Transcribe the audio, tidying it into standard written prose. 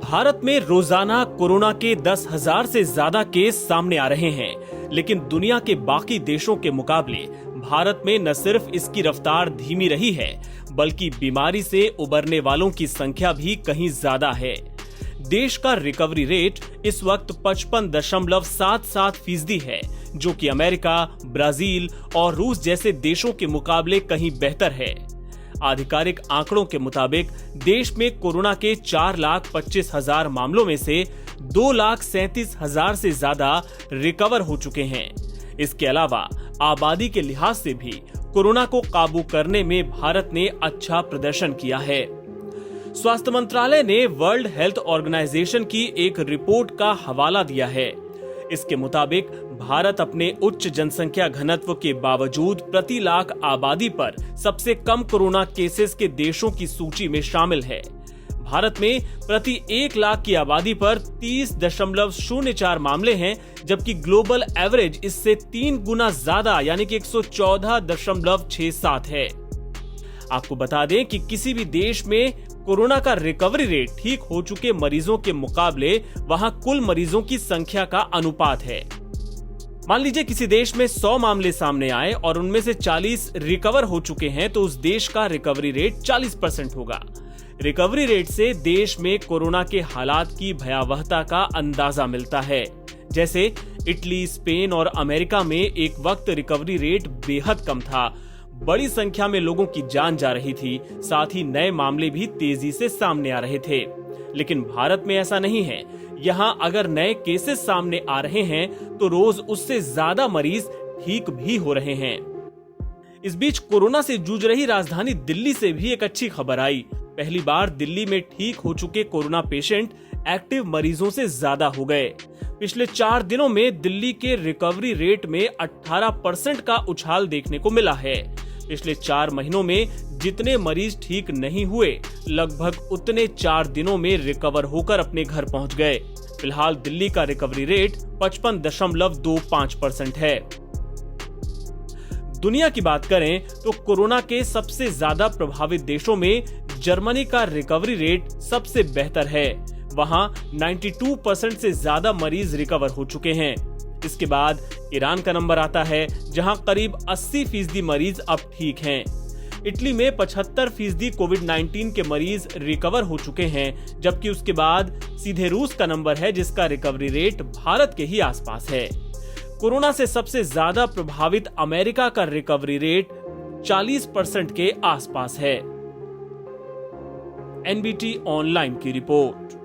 भारत में रोजाना कोरोना के 10,000 से ज्यादा केस सामने आ रहे हैं, लेकिन दुनिया के बाकी देशों के मुकाबले भारत में न सिर्फ इसकी रफ्तार धीमी रही है, बल्कि बीमारी से उबरने वालों की संख्या भी कहीं ज्यादा है। देश का रिकवरी रेट इस वक्त 55.77% है, जो कि अमेरिका, ब्राजील और रूस जैसे देशों के मुकाबले कहीं बेहतर है। आधिकारिक आंकड़ों के मुताबिक देश में कोरोना के 4,25,000 मामलों में से 2,37,000 से ज्यादा रिकवर हो चुके हैं। इसके अलावा आबादी के लिहाज से भी कोरोना को काबू करने में भारत ने अच्छा प्रदर्शन किया है। स्वास्थ्य मंत्रालय ने वर्ल्ड हेल्थ ऑर्गेनाइजेशन की एक रिपोर्ट का हवाला दिया है। इसके मुताबिक भारत अपने उच्च जनसंख्या घनत्व के बावजूद प्रति लाख आबादी पर सबसे कम कोरोना केसेस के देशों की सूची में शामिल है। भारत में प्रति 1 लाख की आबादी पर 30.04 मामले हैं, जबकि ग्लोबल एवरेज इससे 3 गुना ज्यादा यानी कि 114.67 है। आपको बता दें कि किसी भी देश में कोरोना का रिकवरी रेट ठीक हो चुके मरीजों के मुकाबले वहां कुल मरीजों की संख्या का अनुपात है। मान लीजिए किसी देश में 100 मामले सामने आए और उनमें से 40 रिकवर हो चुके हैं, तो उस देश का रिकवरी रेट 40% होगा। रिकवरी रेट से देश में कोरोना के हालात की भयावहता का अंदाजा मिलता है। जैसे इटली, स्पेन और अमेरिका में एक वक्त रिकवरी रेट बेहद कम था, बड़ी संख्या में लोगों की जान जा रही थी, साथ ही नए मामले भी तेजी से सामने आ रहे थे। लेकिन भारत में ऐसा नहीं है। यहाँ अगर नए केसेस सामने आ रहे हैं तो रोज उससे ज्यादा मरीज ठीक भी हो रहे हैं। इस बीच कोरोना से जूझ रही राजधानी दिल्ली से भी एक अच्छी खबर आई। पहली बार दिल्ली में ठीक हो चुके कोरोना पेशेंट एक्टिव मरीजों से ज्यादा हो गए। पिछले 4 दिनों में दिल्ली के रिकवरी रेट में 18% का उछाल देखने को मिला है। पिछले 4 महीनों में जितने मरीज ठीक नहीं हुए, लगभग उतने 4 दिनों में रिकवर होकर अपने घर पहुंच गए। फिलहाल दिल्ली का रिकवरी रेट 55.25% है। दुनिया की बात करें तो कोरोना के सबसे ज्यादा प्रभावित देशों में जर्मनी का रिकवरी रेट सबसे बेहतर है। वहां 92% से ज्यादा मरीज रिकवर हो चुके हैं। इसके बाद ईरान का नंबर आता है, जहां करीब 80% मरीज अब ठीक हैं। इटली में 75% कोविड-19 के मरीज रिकवर हो चुके हैं, जबकि उसके बाद सीधे रूस का नंबर है, जिसका रिकवरी रेट भारत के ही आसपास है। कोरोना से सबसे ज्यादा प्रभावित अमेरिका का रिकवरी रेट 40% के आसपास है। एनबीटी ऑनलाइन की रिपोर्ट।